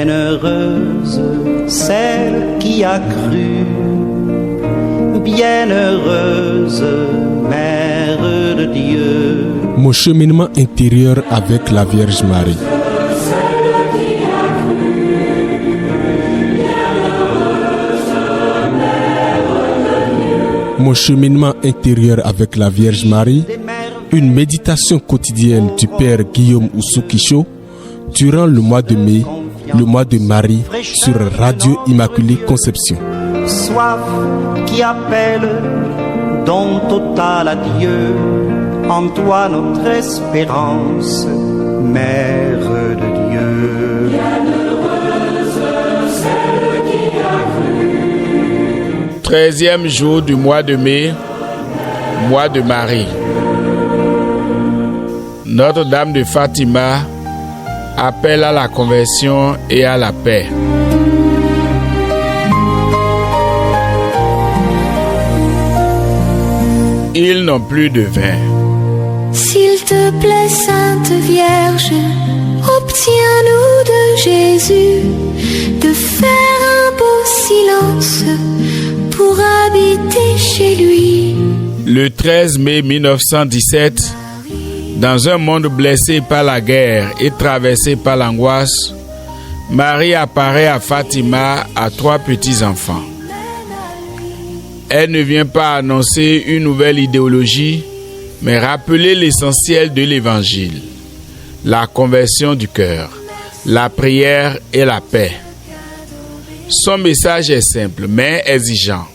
Bienheureuse celle qui a cru, bienheureuse Mère de Dieu. Mon cheminement intérieur avec la Vierge Marie. Mon cheminement intérieur avec la Vierge Marie, une méditation quotidienne du Père Guillaume Oussou-Kicho durant le mois de mai, le mois de Marie sur Radio Immaculée Conception. Soif qui appelle, don total à Dieu, en toi notre espérance, Mère de Dieu. Bienheureuse celle qui a cru. 13e jour du mois de mai, mois de Marie. Notre-Dame de Fatima appelle à la conversion et à la paix. Ils n'ont plus de vin. S'il te plaît, Sainte Vierge, obtiens-nous de Jésus de faire un beau silence pour habiter chez lui. Le 13 mai 1917, dans un monde blessé par la guerre et traversé par l'angoisse, Marie apparaît à Fatima à 3 petits-enfants. Elle ne vient pas annoncer une nouvelle idéologie, mais rappeler l'essentiel de l'Évangile, la conversion du cœur, la prière et la paix. Son message est simple, mais exigeant.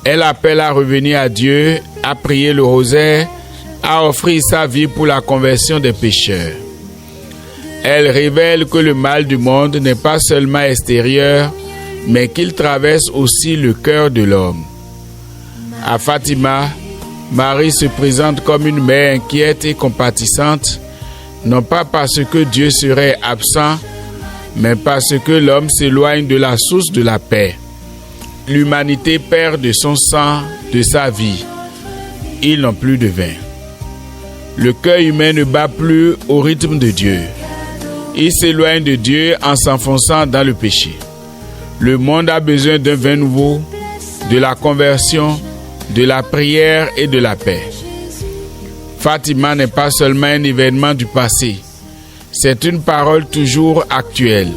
Elle appelle à revenir à Dieu, à prier le rosaire, à offrir sa vie pour la conversion des pécheurs. Elle révèle que le mal du monde n'est pas seulement extérieur, mais qu'il traverse aussi le cœur de l'homme. À Fatima, Marie se présente comme une mère inquiète et compatissante, non pas parce que Dieu serait absent, mais parce que l'homme s'éloigne de la source de la paix. L'humanité perd de son sang, de sa vie. Ils n'ont plus de vin. Le cœur humain ne bat plus au rythme de Dieu. Il s'éloigne de Dieu en s'enfonçant dans le péché. Le monde a besoin d'un vin nouveau, de la conversion, de la prière et de la paix. Fatima n'est pas seulement un événement du passé, c'est une parole toujours actuelle.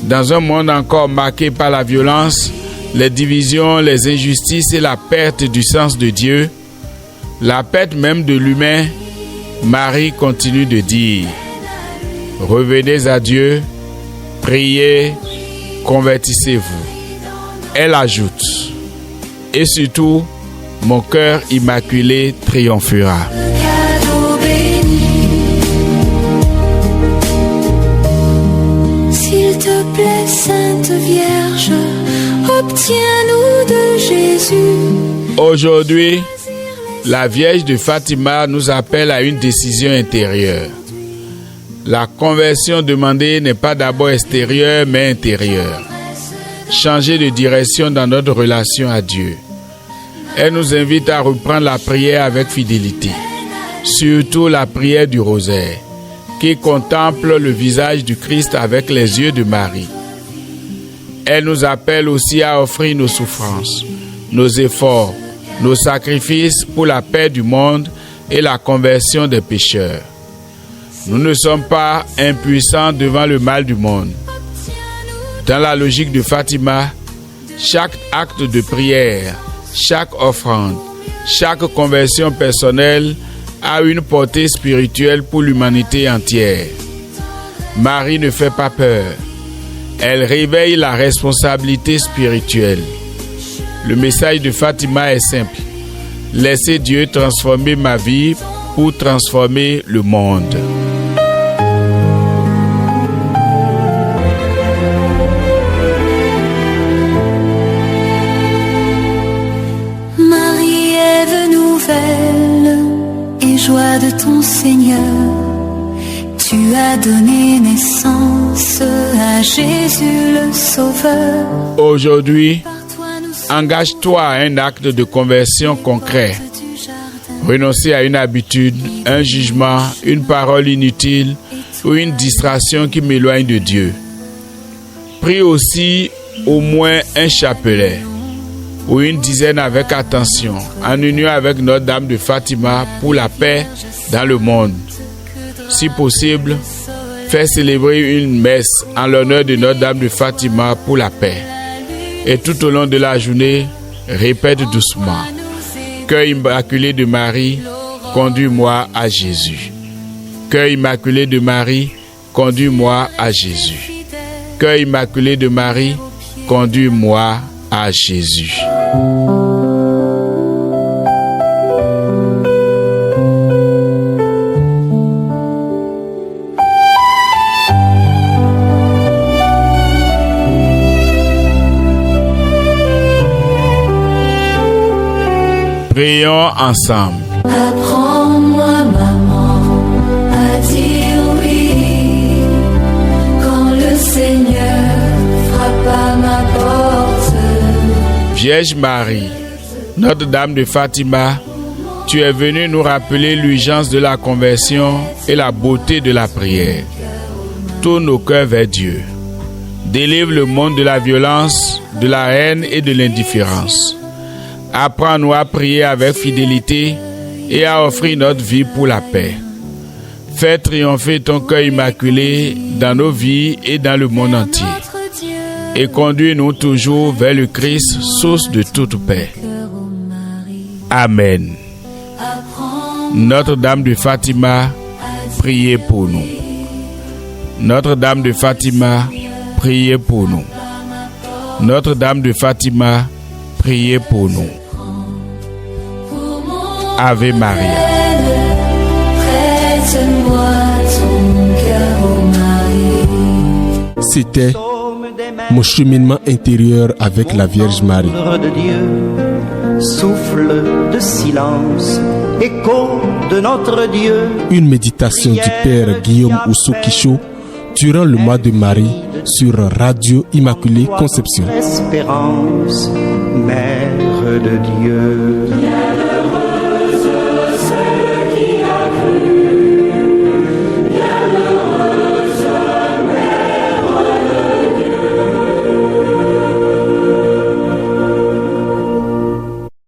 Dans un monde encore marqué par la violence, les divisions, les injustices et la perte du sens de Dieu, la perte même de l'humain, Marie continue de dire: revenez à Dieu, priez, convertissez-vous. Elle ajoute: et surtout, mon cœur immaculé triomphera. Cadeau béni. S'il te plaît, Sainte Vierge, obtiens-nous de Jésus. Aujourd'hui, la Vierge de Fatima nous appelle à une décision intérieure. La conversion demandée n'est pas d'abord extérieure, mais intérieure. Changer de direction dans notre relation à Dieu. Elle nous invite à reprendre la prière avec fidélité, surtout la prière du rosaire, qui contemple le visage du Christ avec les yeux de Marie. Elle nous appelle aussi à offrir nos souffrances, nos efforts, nos sacrifices pour la paix du monde et la conversion des pécheurs. Nous ne sommes pas impuissants devant le mal du monde. Dans la logique de Fatima, chaque acte de prière, chaque offrande, chaque conversion personnelle a une portée spirituelle pour l'humanité entière. Marie ne fait pas peur. Elle réveille la responsabilité spirituelle. Le message de Fatima est simple. Laissez Dieu transformer ma vie pour transformer le monde. Et joie de ton Seigneur, tu as donné naissance à Jésus le Sauveur. Aujourd'hui, engage-toi à un acte de conversion concret. Renoncer à une habitude, un jugement, une parole inutile ou une distraction qui m'éloigne de Dieu. Prie aussi au moins un chapelet ou une dizaine avec attention, en union avec Notre-Dame de Fatima pour la paix dans le monde. Si possible, fais célébrer une messe en l'honneur de Notre-Dame de Fatima pour la paix. Et tout au long de la journée, répète doucement: Cœur immaculé de Marie, conduis-moi à Jésus. Cœur immaculé de Marie, conduis-moi à Jésus. Cœur immaculé de Marie, conduis-moi à Jésus. Prions ensemble. Apprends-moi, maman, à dire oui quand le Seigneur frappe à ma porte. Vierge Marie, Notre-Dame de Fatima, tu es venue nous rappeler l'urgence de la conversion et la beauté de la prière. Tourne nos cœurs vers Dieu. Délivre le monde de la violence, de la haine et de l'indifférence. Apprends-nous à prier avec fidélité et à offrir notre vie pour la paix. Fais triompher ton cœur immaculé dans nos vies et dans le monde entier. Et conduis-nous toujours vers le Christ, source de toute paix. Amen. Notre-Dame de Fatima, priez pour nous. Notre-Dame de Fatima, priez pour nous. Notre-Dame de Fatima, priez pour nous. Ave Maria. C'était mon cheminement intérieur avec la Vierge Marie. De Dieu, souffle de silence, écho de notre Dieu. Une méditation du Père Guillaume Oussou-Kisho durant le mois de Marie sur Radio Immaculée Conception. Espérance, Mère de Dieu.